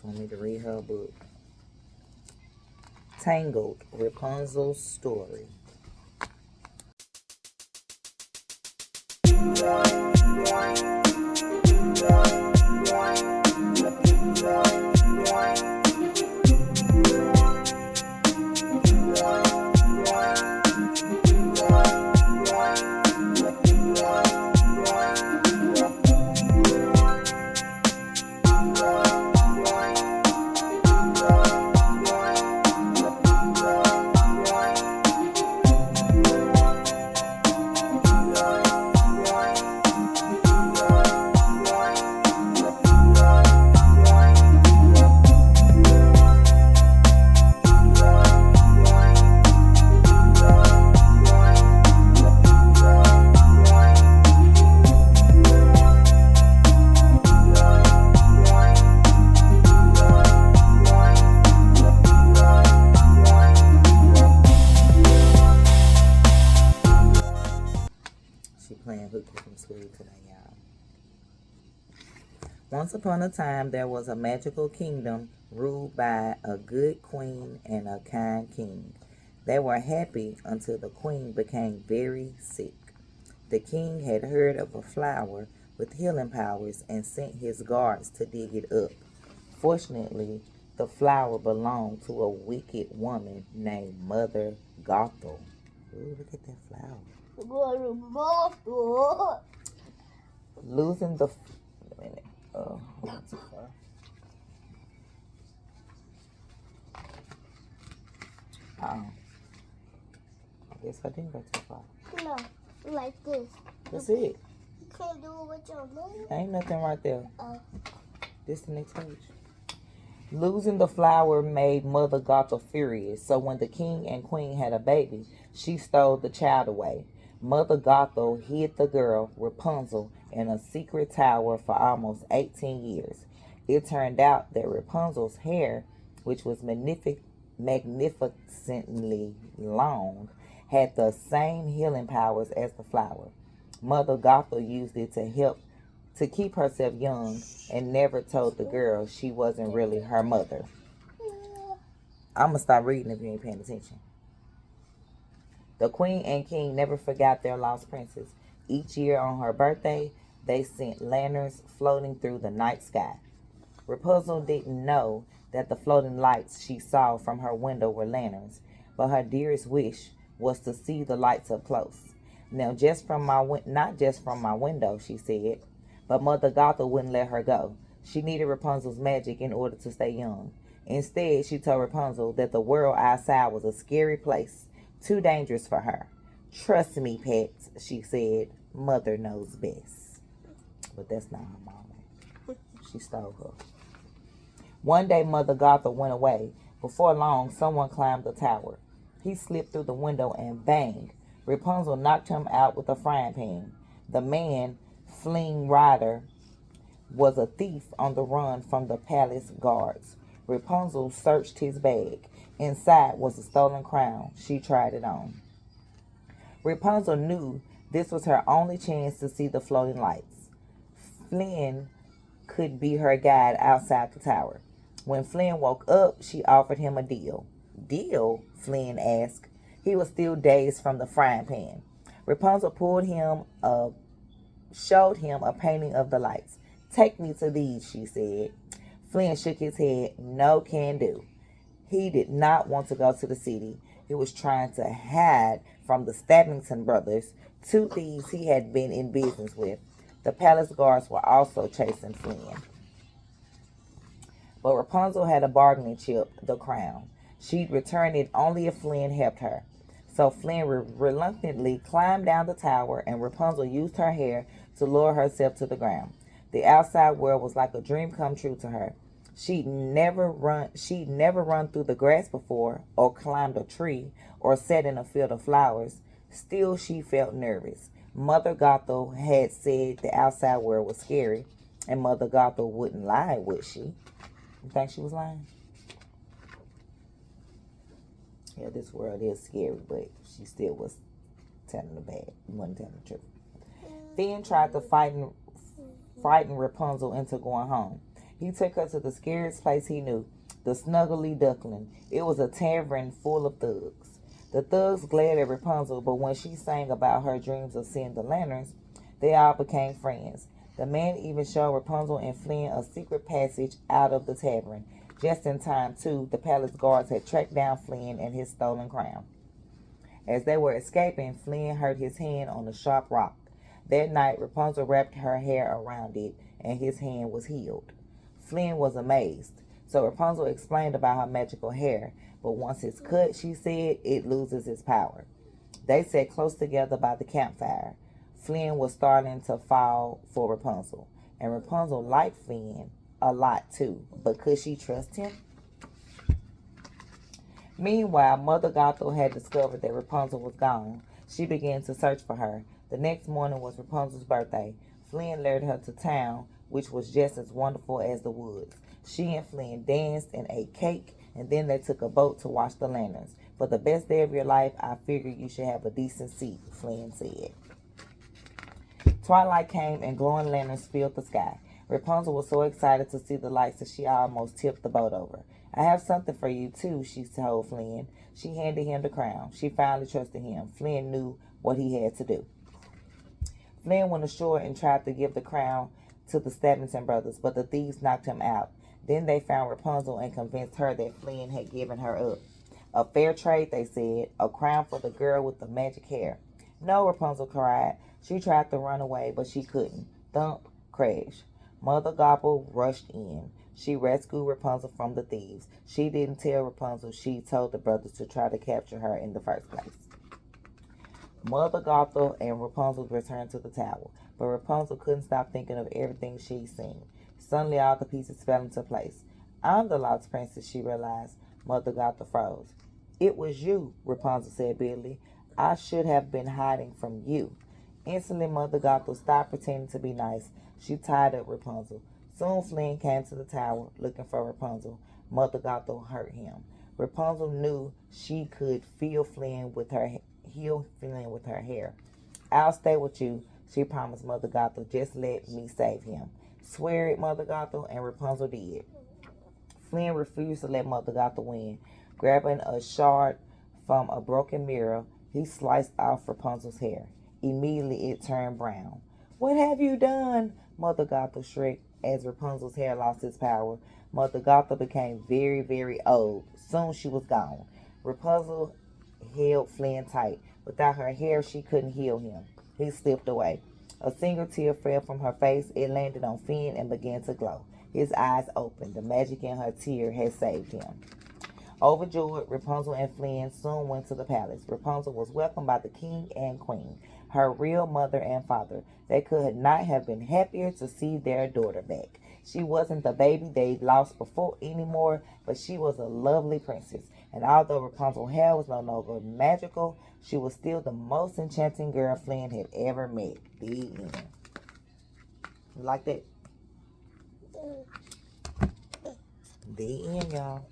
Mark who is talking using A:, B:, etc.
A: just want me to read her book. Tangled, Rapunzel's Story. Once upon a time, there was a magical kingdom ruled by a good queen and a kind king. They were happy until the queen became very sick. The king had heard of a flower with healing powers and sent his guards to dig it up. Fortunately, the flower belonged to a wicked woman named Mother Gothel. Ooh, look at that flower. Losing the... Wait a minute. Oh, not too far. Oh. I guess I didn't go too far.
B: No, like this.
A: That's it.
B: You can't do it with your nose.
A: Ain't nothing right there.
B: Oh.
A: This the next page. Losing the flower made Mother Gothel furious, so when the king and queen had a baby, she stole the child away. Mother Gothel hid the girl, Rapunzel, in a secret tower for almost 18 years. It turned out that Rapunzel's hair, which was magnificently long, had the same healing powers as the flower. Mother Gothel used it to keep herself young and never told the girl she wasn't really her mother. I'm going to stop reading if you ain't paying attention. The queen and king never forgot their lost princess. Each year on her birthday, they sent lanterns floating through the night sky. Rapunzel didn't know that the floating lights she saw from her window were lanterns, but her dearest wish was to see the lights up close. Now, not just from my window, she said, but Mother Gothel wouldn't let her go. She needed Rapunzel's magic in order to stay young. Instead, she told Rapunzel that the world outside was a scary place, too dangerous for her. Trust me, pets, she said. Mother knows best. But that's not her mama. She stole her. One day, Mother Gothel went away. Before long, someone climbed the tower. He slipped through the window and bang! Rapunzel knocked him out with a frying pan. The man, fleeing rider, was a thief on the run from the palace guards. Rapunzel searched his bag. Inside was a stolen crown. She tried it on. Rapunzel knew this was her only chance to see the floating lights. Flynn could be her guide outside the tower. When Flynn woke up, she offered him a deal. Deal? Flynn asked. He was still dazed from the frying pan. Rapunzel showed him a painting of the lights. Take me to these, she said. Flynn shook his head. No can do. He did not want to go to the city. He was trying to hide from the Stabbington brothers, two thieves he had been in business with. The palace guards were also chasing Flynn. But Rapunzel had a bargaining chip, the crown. She'd return it only if Flynn helped her. So Flynn reluctantly climbed down the tower, and Rapunzel used her hair to lower herself to the ground. The outside world was like a dream come true to her. She'd never run through the grass before, or climbed a tree, or sat in a field of flowers. Still, she felt nervous. Mother Gothel had said the outside world was scary, and Mother Gothel wouldn't lie, would she? You think she was lying? Yeah, this world is scary, but she still was telling the bad. Wasn't telling the truth. Finn tried to frighten Rapunzel into going home. He took her to the scariest place he knew, the Snuggly Duckling. It was a tavern full of thugs. The thugs glared at Rapunzel, but when she sang about her dreams of seeing the lanterns, they all became friends. The man even showed Rapunzel and Flynn a secret passage out of the tavern. Just in time, too, the palace guards had tracked down Flynn and his stolen crown. As they were escaping, Flynn hurt his hand on a sharp rock. That night, Rapunzel wrapped her hair around it, and his hand was healed. Flynn was amazed, so Rapunzel explained about her magical hair, but once it's cut, she said, it loses its power. They sat close together by the campfire. Flynn was starting to fall for Rapunzel, and Rapunzel liked Flynn a lot too, but could she trust him? Meanwhile, Mother Gothel had discovered that Rapunzel was gone. She began to search for her. The next morning was Rapunzel's birthday. Flynn led her to town, which was just as wonderful as the woods. She and Flynn danced and ate cake, and then they took a boat to watch the lanterns. For the best day of your life, I figured you should have a decent seat, Flynn said. Twilight came and glowing lanterns filled the sky. Rapunzel was so excited to see the lights that she almost tipped the boat over. I have something for you, too, she told Flynn. She handed him the crown. She finally trusted him. Flynn knew what he had to do. Flynn went ashore and tried to give the crown to the Stabbington brothers, but the thieves knocked him out. Then they found Rapunzel and convinced her that Flynn had given her up. A fair trade, they said, a crown for the girl with the magic hair. No, Rapunzel cried. She tried to run away, but she couldn't. Thump, crash. Mother Gothel rushed in. She rescued Rapunzel from the thieves. She didn't tell Rapunzel she told the brothers to try to capture her in the first place. Mother Gothel and Rapunzel returned to the tower, but Rapunzel couldn't stop thinking of everything she'd seen. Suddenly all the pieces fell into place. I'm the lost princess, she realized. Mother Gothel froze. It was you, Rapunzel said bitterly. I should have been hiding from you. Instantly, Mother Gothel stopped pretending to be nice. She tied up Rapunzel. Soon Flynn came to the tower looking for Rapunzel. Mother Gothel hurt him. Rapunzel knew she could heal Flynn with her hair. I'll stay with you, she promised Mother Gothel. Just let me save him. Swear it, Mother Gothel, and Rapunzel did. Flynn refused to let Mother Gothel win. Grabbing a shard from a broken mirror, he sliced off Rapunzel's hair. Immediately it turned brown. What have you done? Mother Gothel shrieked as Rapunzel's hair lost its power. Mother Gothel became very, very old. Soon she was gone. Rapunzel held Flynn tight. Without her hair, she couldn't heal him. He slipped away. A single tear fell from her face. It landed on Flynn and began to glow. His eyes opened. The magic in her tear had saved him. Overjoyed, Rapunzel and Flynn soon went to the palace. Rapunzel was welcomed by the king and queen, her real mother and father. They could not have been happier to see their daughter back. She wasn't the baby they'd lost before anymore, but she was a lovely princess. And although Rapunzel's hair was no longer magical, she was still the most enchanting girl Flynn had ever met. The end. You like that? The end, y'all.